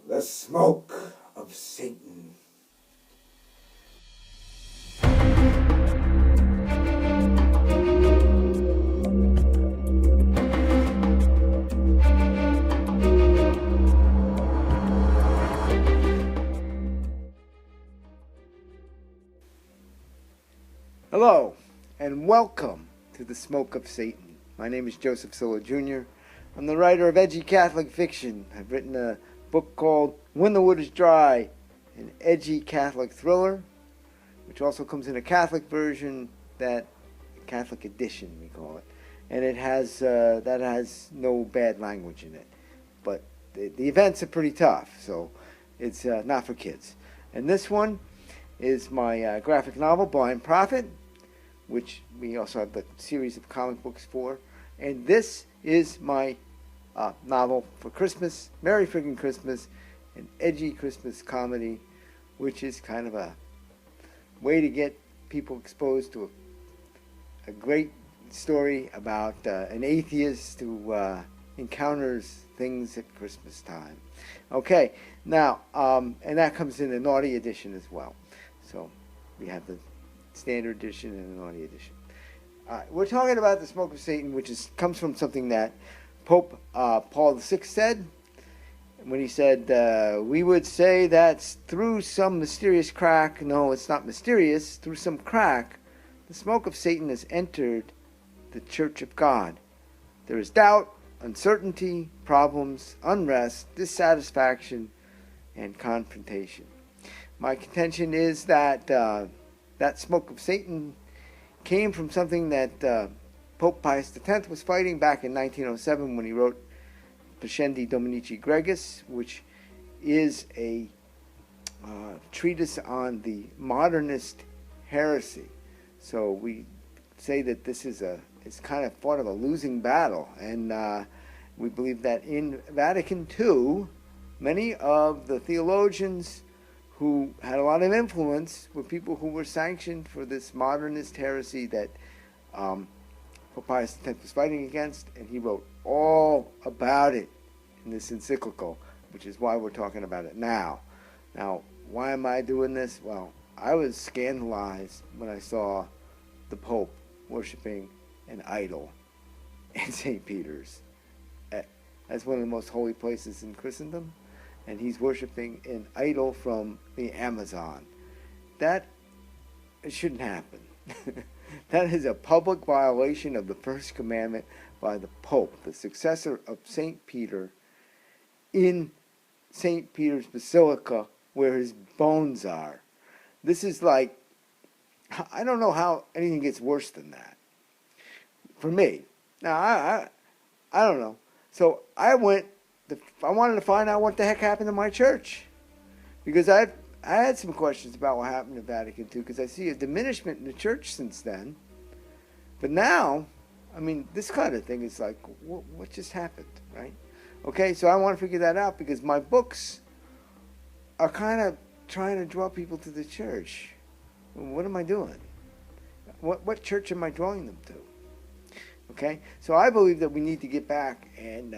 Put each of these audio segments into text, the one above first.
The smoke of Satan. Hello, and welcome to The Smoke of Satan. My name is Joseph Silla Jr. I'm the writer of edgy Catholic fiction. I've written a book called When the Wood is Dry, an edgy Catholic thriller, which also comes in a Catholic version, Catholic edition we call it. And it has that has no bad language in it. But the events are pretty tough, so it's not for kids. And this one is my graphic novel, Blind Prophet, which we also have the series of comic books for. And this is my novel for Christmas, Merry Friggin' Christmas, an edgy Christmas comedy, which is kind of a way to get people exposed to a great story about an atheist who encounters things at Christmas time. Okay, now, and that comes in a naughty edition as well. So we have the standard edition and a naughty edition. We're talking about the smoke of Satan, which comes from something that Pope Paul VI said when he said, we would say that through some mysterious crack, no, it's not mysterious, through some crack, the smoke of Satan has entered the Church of God. There is doubt, uncertainty, problems, unrest, dissatisfaction, and confrontation. My contention is that that smoke of Satan came from something that Pope Pius X was fighting back in 1907 when he wrote Pascendi Dominici Gregis, which is a treatise on the Modernist Heresy. So we say that this is it's kind of part of a losing battle, and we believe that in Vatican II, many of the theologians who had a lot of influence were people who were sanctioned for this modernist heresy that Pope Pius X was fighting against, and he wrote all about it in this encyclical, which is why we're talking about it now. Now, why am I doing this? Well, I was scandalized when I saw the Pope worshiping an idol in St. Peter's. That's one of the most holy places in Christendom. And he's worshiping an idol from the Amazon. That shouldn't happen. That is a public violation of the first commandment by the Pope, the successor of St. Peter, in St. Peter's Basilica, where his bones are. This is like, I don't know how anything gets worse than that. For me. Now, I don't know. So I wanted to find out what the heck happened to my church, because I had some questions about what happened in Vatican II, because I see a diminishment in the church since then. But now, I mean, this kind of thing is like, what just happened, right? Okay, so I want to figure that out, because my books are kind of trying to draw people to the church. What am I doing? What church am I drawing them to? Okay, so I believe that we need to get back and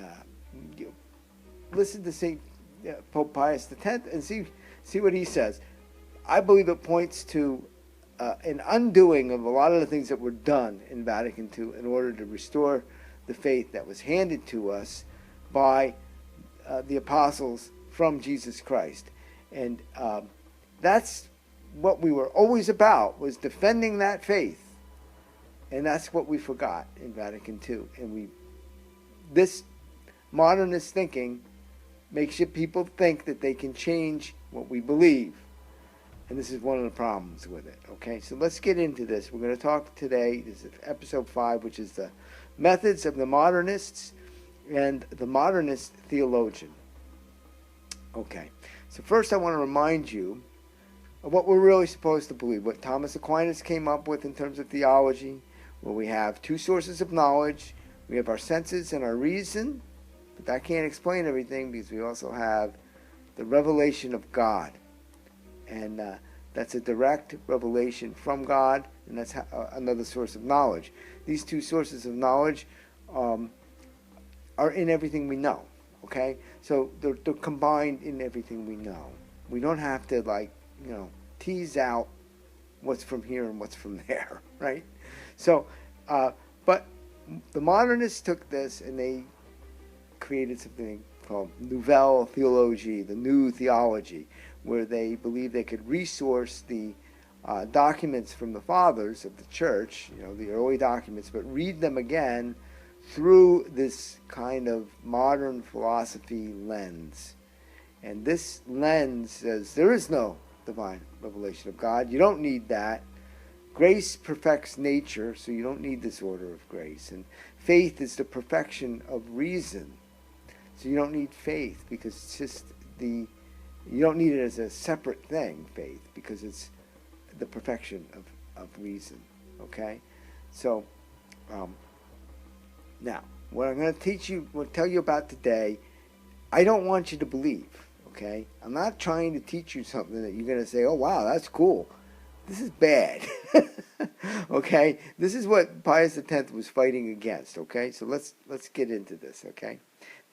listen to St. Pope Pius X and see what he says. I believe it points to an undoing of a lot of the things that were done in Vatican II in order to restore the faith that was handed to us by the apostles from Jesus Christ. And that's what we were always about, was defending that faith. And that's what we forgot in Vatican II. And this modernist thinking makes people think that they can change what we believe. And this is one of the problems with it. Okay, so let's get into this. We're going to talk today, this is episode 5, which is the methods of the modernists and the Modernist Theologian. Okay, so first I want to remind you of what we're really supposed to believe, what Thomas Aquinas came up with in terms of theology, where we have two sources of knowledge. We have our senses and our reason, but that can't explain everything, because we also have the revelation of God. And that's a direct revelation from God, and that's another source of knowledge. These two sources of knowledge are in everything we know. Okay? So they're combined in everything we know. We don't have to, like, tease out what's from here and what's from there, right? So, but the modernists took this and they created something called Nouvelle Theologie, the new theology, where they believed they could resource the documents from the fathers of the church, the early documents, but read them again through this kind of modern philosophy lens. And this lens says there is no divine revelation of God. You don't need that. Grace perfects nature, so you don't need this order of grace. And faith is the perfection of reason. So you don't need faith because it's just you don't need it as a separate thing, faith, because it's the perfection of reason. Okay? So, now, what I'm going to tell you about today, I don't want you to believe. Okay? I'm not trying to teach you something that you're going to say, oh, wow, that's cool. This is bad. Okay? This is what Pius X was fighting against. Okay? So let's get into this. Okay?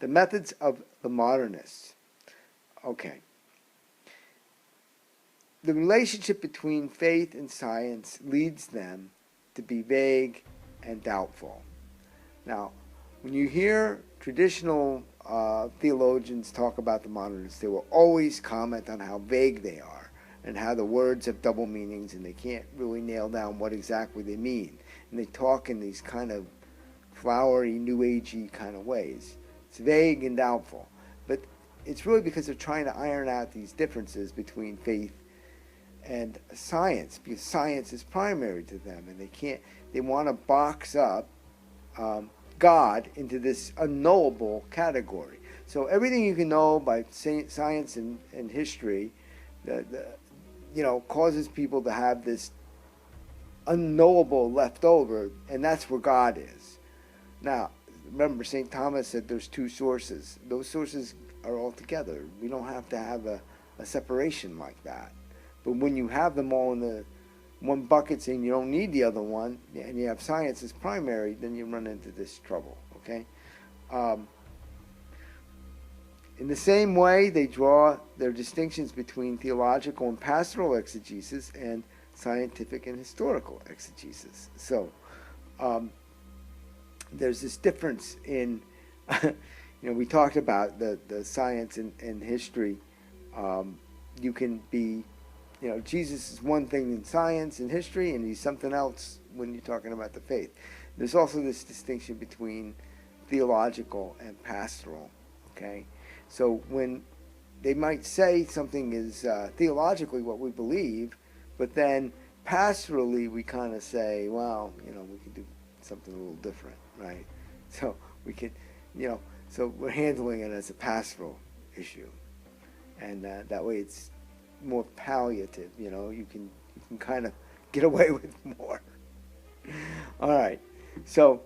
The methods of the modernists. Okay. The relationship between faith and science leads them to be vague and doubtful. Now, when you hear traditional theologians talk about the modernists, they will always comment on how vague they are and how the words have double meanings and they can't really nail down what exactly they mean. And they talk in these kind of flowery, new agey kind of ways. It's vague and doubtful. But it's really because they're trying to iron out these differences between faith and science, because science is primary to them, and they want to box up God into this unknowable category. So everything you can know by science and history, causes people to have this unknowable left over, and that's where God is. Now, remember, St. Thomas said there's two sources. Those sources are all together. We don't have to have a separation like that. But when you have them all in the one bucket saying you don't need the other one, and you have science as primary, then you run into this trouble, okay? In the same way, they draw their distinctions between theological and pastoral exegesis and scientific and historical exegesis. So, there's this difference in, we talked about the science and history. You can be, Jesus is one thing in science and history, and he's something else when you're talking about the faith. There's also this distinction between theological and pastoral, okay? So when they might say something is theologically what we believe, but then pastorally we kind of say, well, we can do something a little different, right? So we can, so we're handling it as a pastoral issue. And that way it's more palliative, you can kind of get away with more. All right. So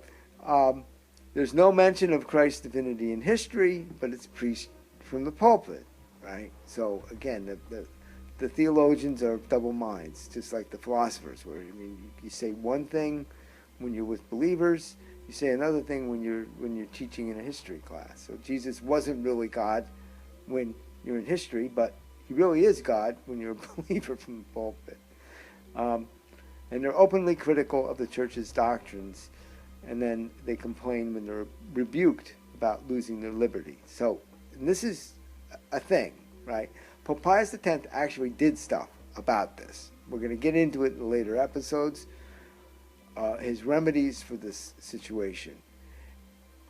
there's no mention of Christ's divinity in history, but it's preached from the pulpit, right? So again, the theologians are of double minds, just like the philosophers were. You say one thing when you're with believers, you say another thing when you're teaching in a history class. So Jesus wasn't really God when you're in history, but he really is God when you're a believer from the pulpit. And they're openly critical of the church's doctrines, and then they complain when they're rebuked about losing their liberty. So this is a thing, right? Pope Pius X actually did stuff about this. We're going to get into it in later episodes. His remedies for this situation.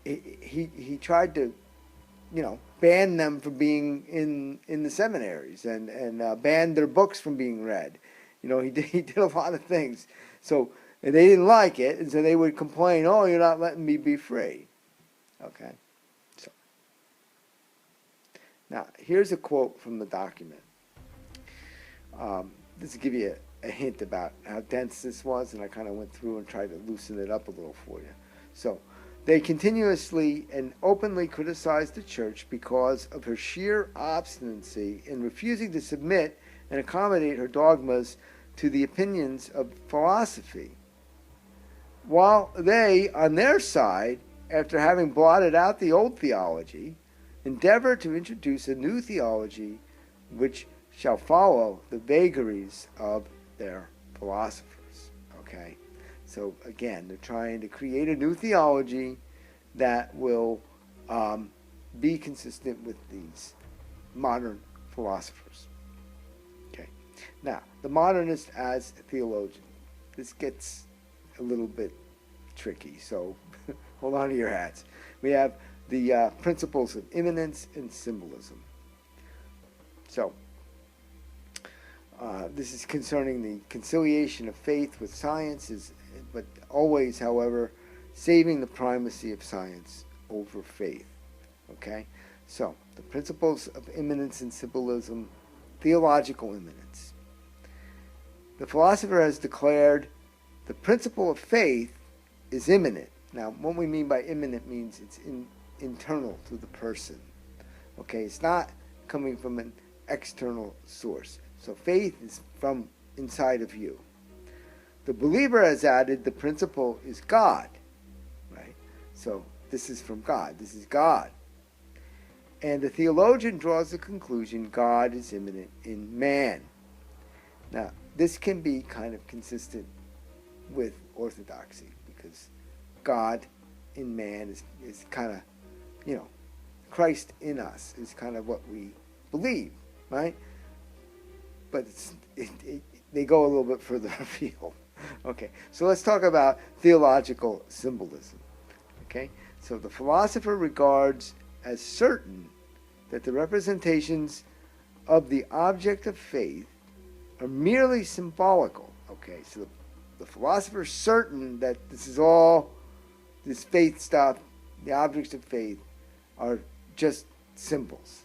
He tried to, ban them from being in the seminaries and ban their books from being read. He did a lot of things. So and they didn't like it, and so they would complain, "Oh, you're not letting me be free." Okay. So now here's a quote from the document. This will give you a hint about how dense this was, and I kind of went through and tried to loosen it up a little for you. So, they continuously and openly criticized the Church because of her sheer obstinacy in refusing to submit and accommodate her dogmas to the opinions of philosophy. While they, on their side, after having blotted out the old theology, endeavor to introduce a new theology which shall follow the vagaries of their philosophers. Okay? So again, they're trying to create a new theology that will be consistent with these modern philosophers. Okay. Now, the modernist as a theologian. This gets a little bit tricky, so hold on to your hats. We have the principles of imminence and symbolism. So, this is concerning the conciliation of faith with science, but always, however, saving the primacy of science over faith. Okay? So, the principles of imminence and symbolism, theological immanence. The philosopher has declared the principle of faith is immanent. Now, what we mean by immanent means it's internal to the person. Okay? It's not coming from an external source. So faith is from inside of you. The believer has added the principle is God. Right? So this is from God. This is God. And the theologian draws the conclusion God is immanent in man. Now, this can be kind of consistent with orthodoxy, because God in man is kind of, Christ in us is kind of what we believe, right? But they go a little bit further afield. Okay, so let's talk about theological symbolism. Okay, so the philosopher regards as certain that the representations of the object of faith are merely symbolical. Okay, so the philosopher is certain that this faith stuff, the objects of faith, are just symbols.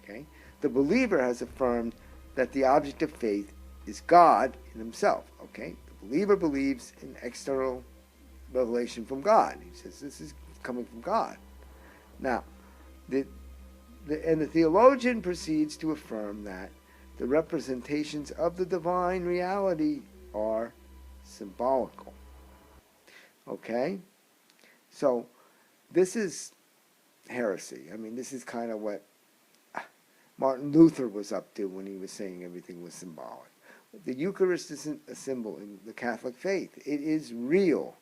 Okay, the believer has affirmed that the object of faith is God in himself. Okay, the believer believes in external revelation from God. He says this is coming from God. Now, the theologian proceeds to affirm that the representations of the divine reality are symbolical. Okay? So, this is heresy. I mean, this is kind of what Martin Luther was up to when he was saying everything was symbolic. The Eucharist isn't a symbol in the Catholic faith. It is real.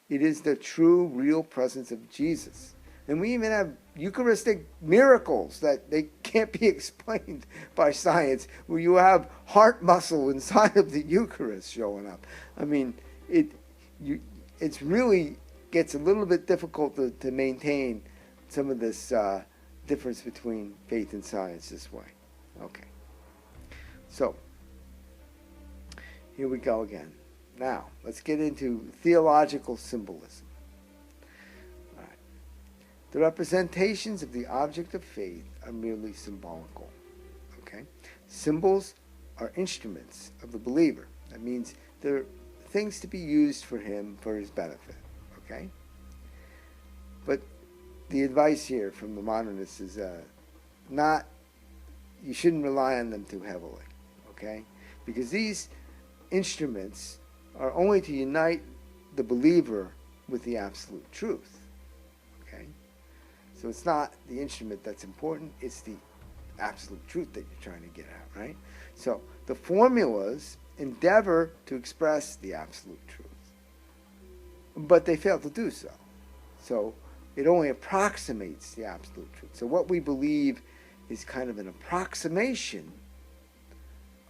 It is the true, real presence of Jesus. And we even have Eucharistic miracles that they can't be explained by science, where you have heart muscle inside of the Eucharist showing up. I mean, it's really gets a little bit difficult to maintain some of this difference between faith and science this way. Okay. So, here we go again. Now, let's get into theological symbolism. All right. The representations of the object of faith are merely symbolical. Okay? Symbols are instruments of the believer. That means they're things to be used for him for his benefit. Okay? But the advice here from the modernists is you shouldn't rely on them too heavily. Okay? Because these instruments are only to unite the believer with the absolute truth. Okay? So it's not the instrument that's important, it's the absolute truth that you're trying to get at, right? So the formulas endeavor to express the absolute truth, but they fail to do so. So it only approximates the absolute truth. So what we believe is kind of an approximation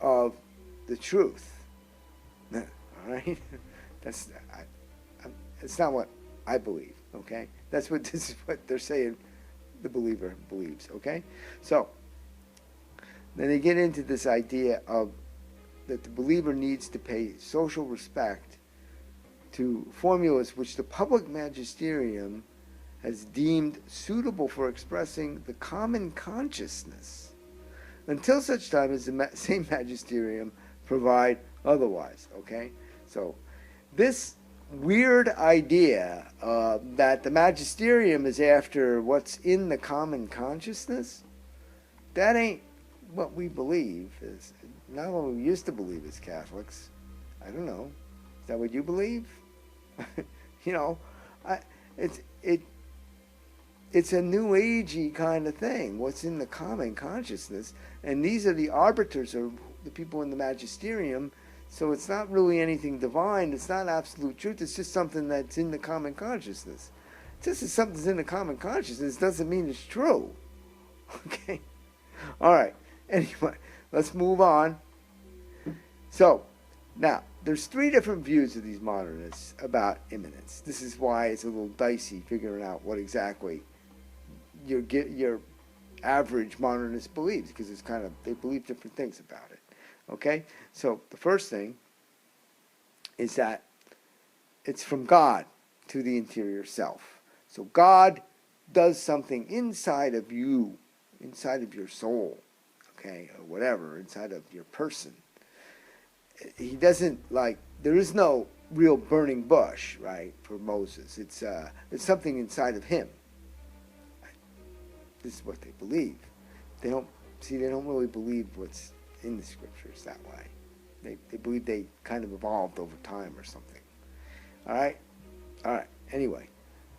of the truth. All right? That's not what I believe, okay? This is what they're saying the believer believes, okay? So, then they get into this idea of that the believer needs to pay social respect to formulas which the public magisterium has deemed suitable for expressing the common consciousness, until such time as the same magisterium provide otherwise, okay? So, this weird idea that the magisterium is after what's in the common consciousness, that ain't what we believe. Is not what we used to believe as Catholics. I don't know. Is that what you believe? It's it's a new agey kind of thing, what's in the common consciousness. And these are the arbiters, or the people in the magisterium. So it's not really anything divine. It's not absolute truth. It's just something that's in the common consciousness. Just as something's in the common consciousness doesn't mean it's true. Okay? All right. Anyway, let's move on. So, now, there's three different views of these modernists about imminence. This is why it's a little dicey figuring out what exactly your average modernist believes, because it's kind of, they believe different things about it. Okay? So, the first thing is that it's from God to the interior self. So God does something inside of you, inside of your soul, okay, or whatever, inside of your person. He doesn't, like, there is no real burning bush, right, for Moses. It's something inside of him. This is what they believe. They don't really believe what's in the scriptures that way. They believe they kind of evolved over time or something. All right? Anyway.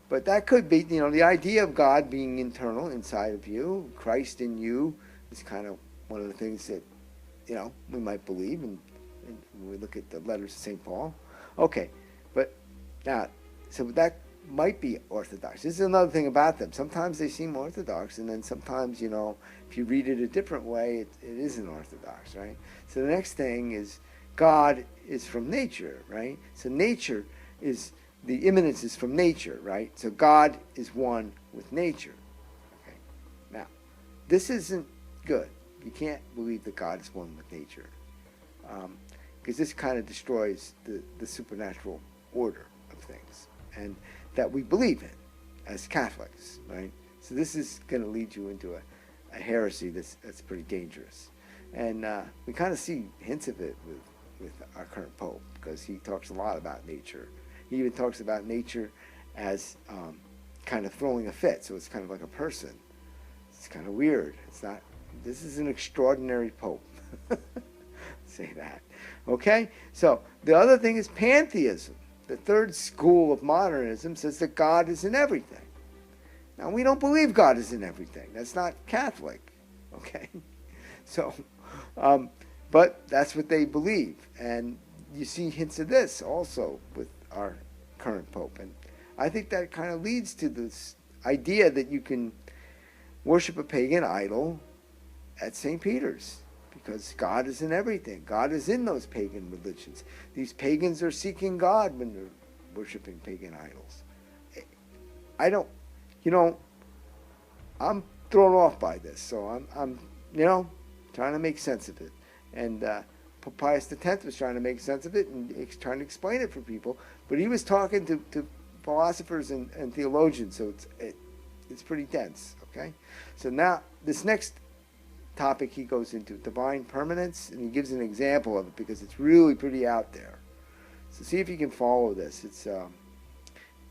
But that could be, the idea of God being internal, inside of you, Christ in you, is kind of one of the things that, we might believe, and when we look at the letters of St. Paul. Okay, but now, so that might be orthodox. This is another thing about them. Sometimes they seem orthodox, and then sometimes, if you read it a different way, it isn't orthodox, right? So the next thing is God is from nature, right? So nature is... The imminence is from nature, right? So God is one with nature. Okay. Now, this isn't good. You can't believe that God is one with nature, because this kind of destroys the supernatural order of things, and that we believe in as Catholics, right? So this is going to lead you into a heresy that's pretty dangerous, and we kind of see hints of it with our current Pope, because he talks a lot about nature. He even talks about nature as kind of throwing a fit, so it's kind of like a person. It's kind of weird. It's not. This is an extraordinary Pope. Say that. Okay? So the other thing is pantheism. The third school of modernism says that God is in everything. Now, we don't believe God is in everything. That's not Catholic. Okay? So, but that's what they believe. And you see hints of this also with our current Pope. And I think that kind of leads to this idea that you can worship a pagan idol at St. Peter's, because God is in everything. God is in those pagan religions. These pagans are seeking God when they're worshiping pagan idols. I'm thrown off by this, so I'm trying to make sense of it. And Pope Pius X was trying to make sense of it and trying to explain it for people, but he was talking to philosophers and theologians, so it's pretty dense. Okay, so now this next topic he goes into divine permanence, and he gives an example of it because it's really pretty out there. So see if you can follow this.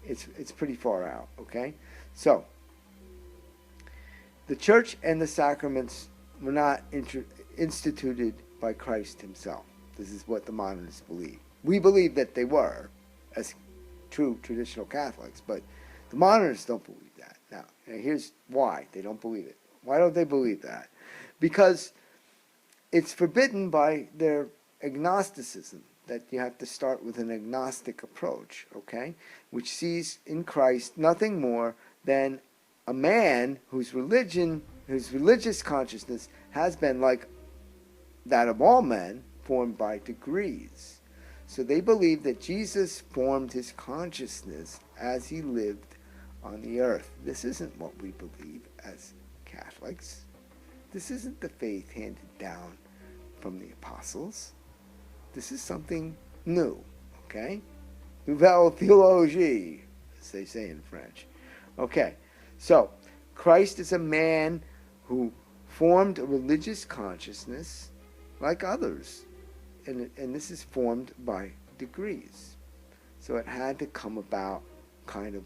It's pretty far out. Okay, so the Church and the sacraments were not instituted by Christ himself. This is what the modernists believe. We believe that they were, as true traditional Catholics, but the modernists don't believe that. Now, here's why they don't believe it. Why don't they believe that? Because it's forbidden by their agnosticism, that you have to start with an agnostic approach, okay? Which sees in Christ nothing more than a man whose religious consciousness has been, like that of all men, formed by degrees. So they believe that Jesus formed his consciousness as he lived on the earth. This isn't what we believe as Catholics. This isn't the faith handed down from the apostles. This is something new, okay? Nouvelle theologie, as they say in French. Okay, so Christ is a man who formed a religious consciousness like others, and this is formed by degrees. So it had to come about kind of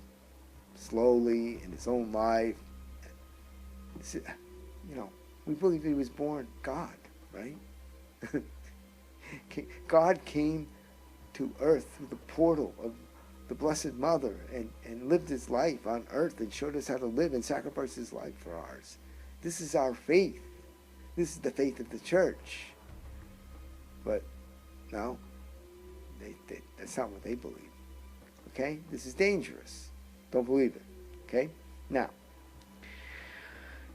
slowly in his own life. We believe he was born God, right? God came to earth through the portal the Blessed Mother and lived his life on earth and showed us how to live and sacrificed his life for ours. This is our faith. This is the faith of the church. But no, that's not what they believe. Okay? This is dangerous. Don't believe it. Okay? Now,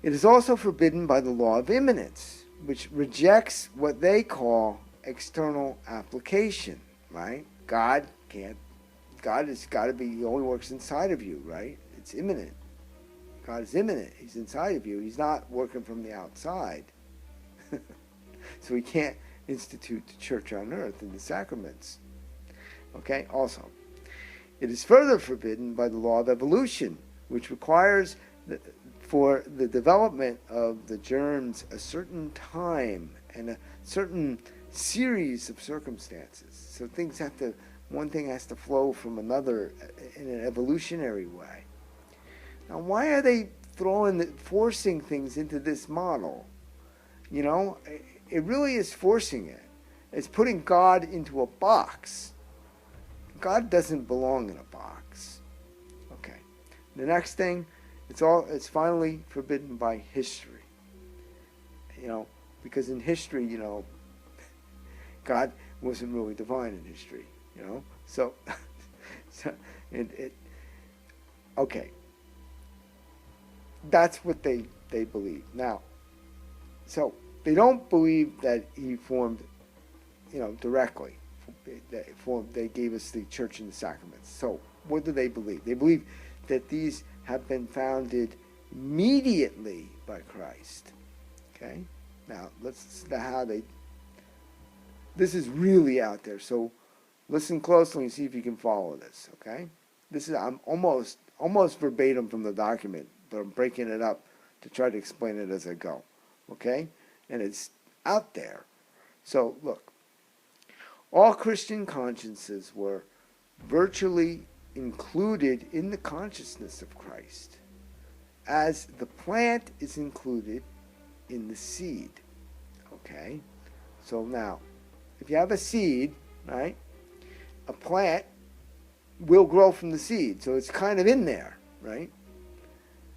it is also forbidden by the law of imminence, which rejects what they call external application, right? God has got to be, he only works inside of you, right? It's imminent. God is imminent. He's inside of you. He's not working from the outside. So he can't institute the church on earth in the sacraments. Okay? Also, it is further forbidden by the law of evolution, which requires for the development of the germs a certain time and a certain series of circumstances. So things have to, one thing has to flow from another in an evolutionary way. Now, why are they forcing things into this model? You know, it really is forcing it. It's putting God into a box. God doesn't belong in a box. Okay. The next thing, it's finally forbidden by history. You know, because in history, you know, God wasn't really divine in history, you know? So okay. That's what they believe. Now, so they don't believe that he formed, you know, directly. They gave us the church and the sacraments. So what do they believe? They believe that these have been founded immediately by Christ. Okay? Now, this is really out there, so listen closely and see if you can follow this, okay? I'm almost verbatim from the document, but I'm breaking it up to try to explain it as I go, okay? And it's out there. So, look, all Christian consciences were virtually included in the consciousness of Christ, as the plant is included in the seed, okay? So now, if you have a seed, right, a plant will grow from the seed. So it's kind of in there, right?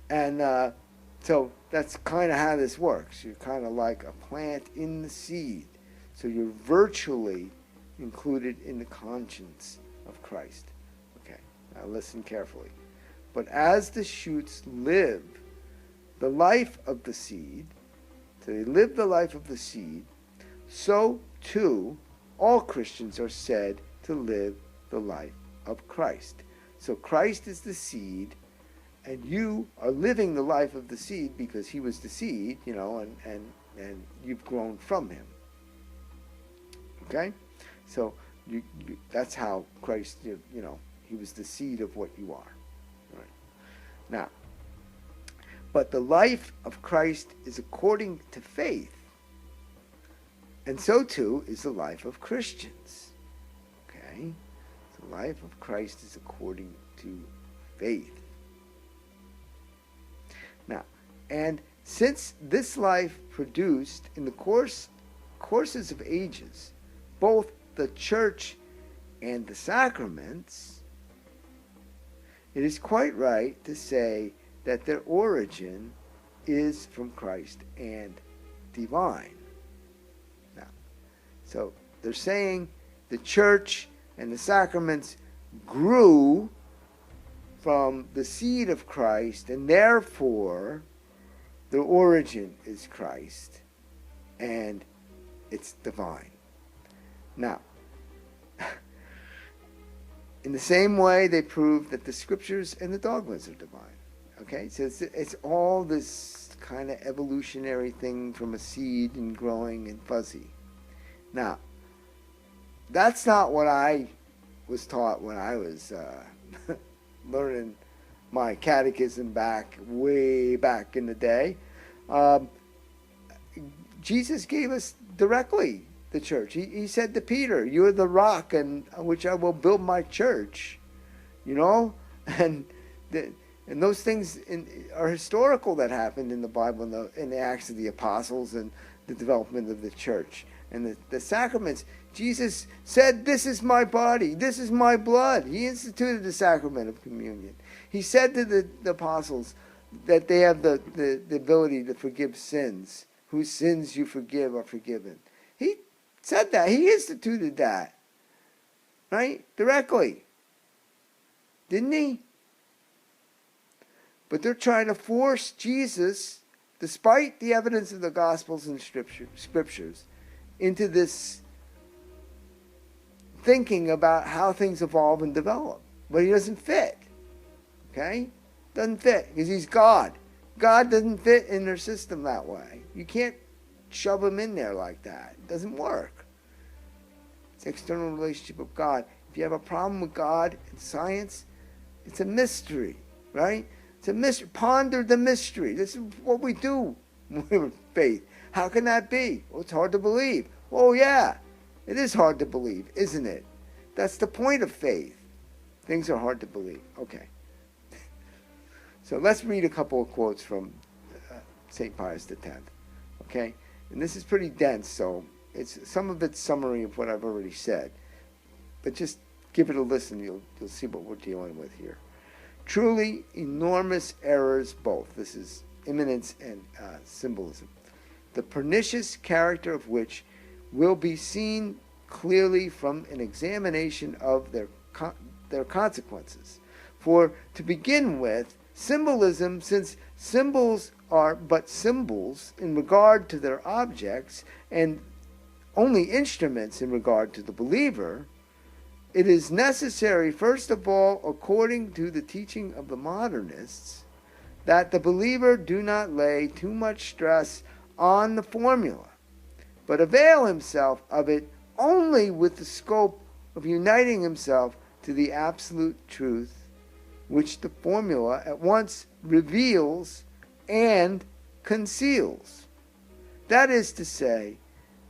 And so that's kind of how this works. You're kind of like a plant in the seed. So you're virtually included in the conscience of Christ. Okay, now listen carefully. But as the shoots live the life of the seed, so they live the life of the seed, so too all Christians are said to live the life of Christ. So Christ is the seed, and you are living the life of the seed because he was the seed, you know, and you've grown from him. Okay? So that's how Christ, you know, he was the seed of what you are. Right? Now, but the life of Christ is according to faith, and so too is the life of Christians. Okay? The life of Christ is according to faith. Now, and since this life produced in the courses of ages both the church and the sacraments, it is quite right to say that their origin is from Christ and divine. Now, so they're saying the church and the sacraments grew from the seed of Christ, and therefore the origin is Christ and it's divine. Now, in the same way, they prove that the scriptures and the dogmas are divine. Okay, so it's all this kind of evolutionary thing from a seed and growing and fuzzy. Now, that's not what I was taught when I was learning my catechism way back in the day. Jesus gave us directly the church. He said to Peter, "You're the rock on which I will build my church." You know, and those things are historical that happened in the Bible, in the Acts of the Apostles and the development of the church. And the sacraments, Jesus said, this is my body, this is my blood. He instituted the sacrament of communion. He said to the apostles that they have the ability to forgive sins. Whose sins you forgive are forgiven. He said that. He instituted that. Right? Directly. Didn't he? But they're trying to force Jesus, despite the evidence of the Gospels and Scriptures, into this thinking about how things evolve and develop. But he doesn't fit. Okay? Doesn't fit, because he's God. God doesn't fit in their system that way. You can't shove him in there like that. It doesn't work. It's the external relationship of God. If you have a problem with God and science, it's a mystery, right? It's a mystery. Ponder the mystery. This is what we do with faith. How can that be? Well, it's hard to believe. Oh, yeah. It is hard to believe, isn't it? That's the point of faith. Things are hard to believe. Okay. So let's read a couple of quotes from St. Pius X. Okay? And this is pretty dense, so some of it's summary of what I've already said. But just give it a listen. You'll see what we're dealing with here. Truly enormous errors both. This is imminence and symbolism. The pernicious character of which will be seen clearly from an examination of their consequences. For to begin with, symbolism, since symbols are but symbols in regard to their objects and only instruments in regard to the believer, it is necessary, first of all, according to the teaching of the modernists, that the believer do not lay too much stress on the formula, but avail himself of it only with the scope of uniting himself to the absolute truth, which the formula at once reveals and conceals. That is to say,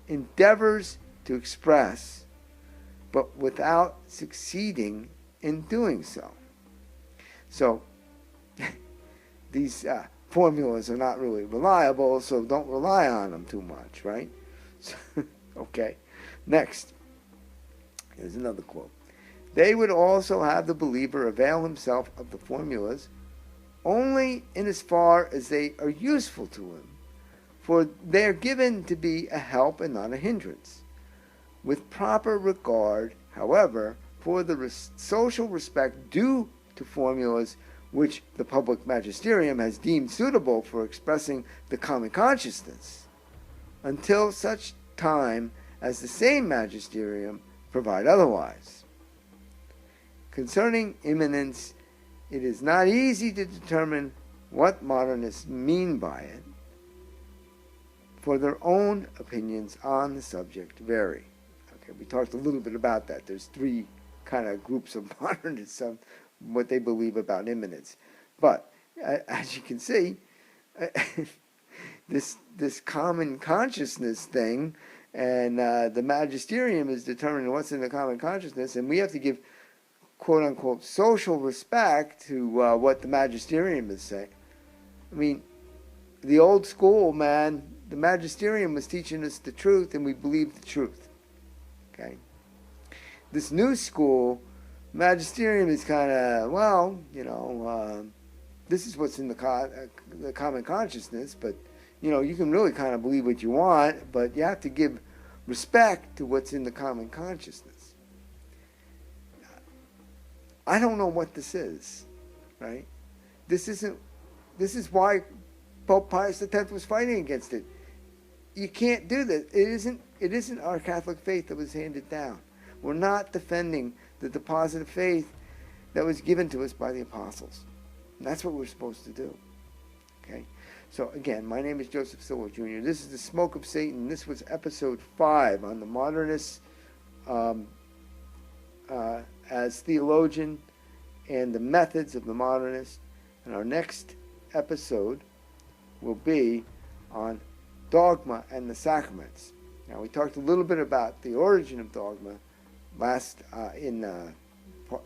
endeavors to express, but without succeeding in doing so. So, these formulas are not really reliable, so don't rely on them too much, right? Okay. Next. Here's another quote. They would also have the believer avail himself of the formulas only in as far as they are useful to him, for they are given to be a help and not a hindrance. With proper regard, however, for the social respect due to formulas which the public magisterium has deemed suitable for expressing the common consciousness, until such time as the same magisterium provide otherwise. Concerning imminence, it is not easy to determine what modernists mean by it, for their own opinions on the subject vary. Okay, we talked a little bit about that. There's three kind of groups of modernists on what they believe about imminence. But as you can see, this common consciousness thing, and the magisterium is determining what's in the common consciousness, and we have to give quote-unquote social respect to what the magisterium is saying. I mean, the old school, man, the magisterium was teaching us the truth, and we believed the truth. Okay? This new school, magisterium is kind of, well, you know, this is what's in the common consciousness, but, you know, you can really kind of believe what you want, but you have to give respect to what's in the common consciousness. I don't know what this is, right? This is why Pope Pius X was fighting against it. You can't do this. It isn't our Catholic faith that was handed down. We're not defending the deposit of faith that was given to us by the apostles. And that's what we're supposed to do. Okay? So again, my name is Joseph Silva Jr. This is The Smoke of Satan. This was episode 5 on the Modernists as theologian and the methods of the Modernists. And our next episode will be on dogma and the sacraments. Now, we talked a little bit about the origin of dogma last in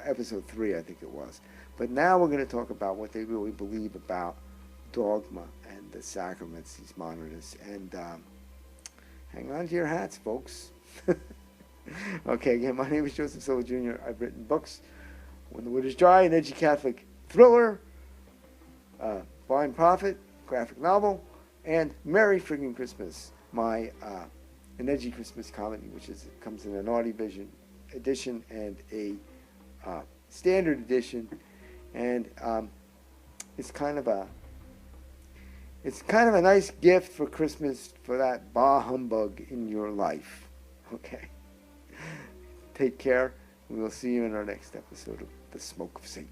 episode 3, I think it was. But now we're going to talk about what they really believe about dogma and the sacraments, these modernists, and hang on to your hats, folks. Okay, again, my name is Joseph Silla Jr. I've written books, When the Wood is Dry, an edgy Catholic thriller, Blind Prophet, graphic novel, and Merry Friggin' Christmas, my an edgy Christmas comedy, which comes in an Naughty Vision edition and a standard edition, and it's kind of a nice gift for Christmas for that bah humbug in your life. Okay, take care. We will see you in our next episode of The Smoke of Satan.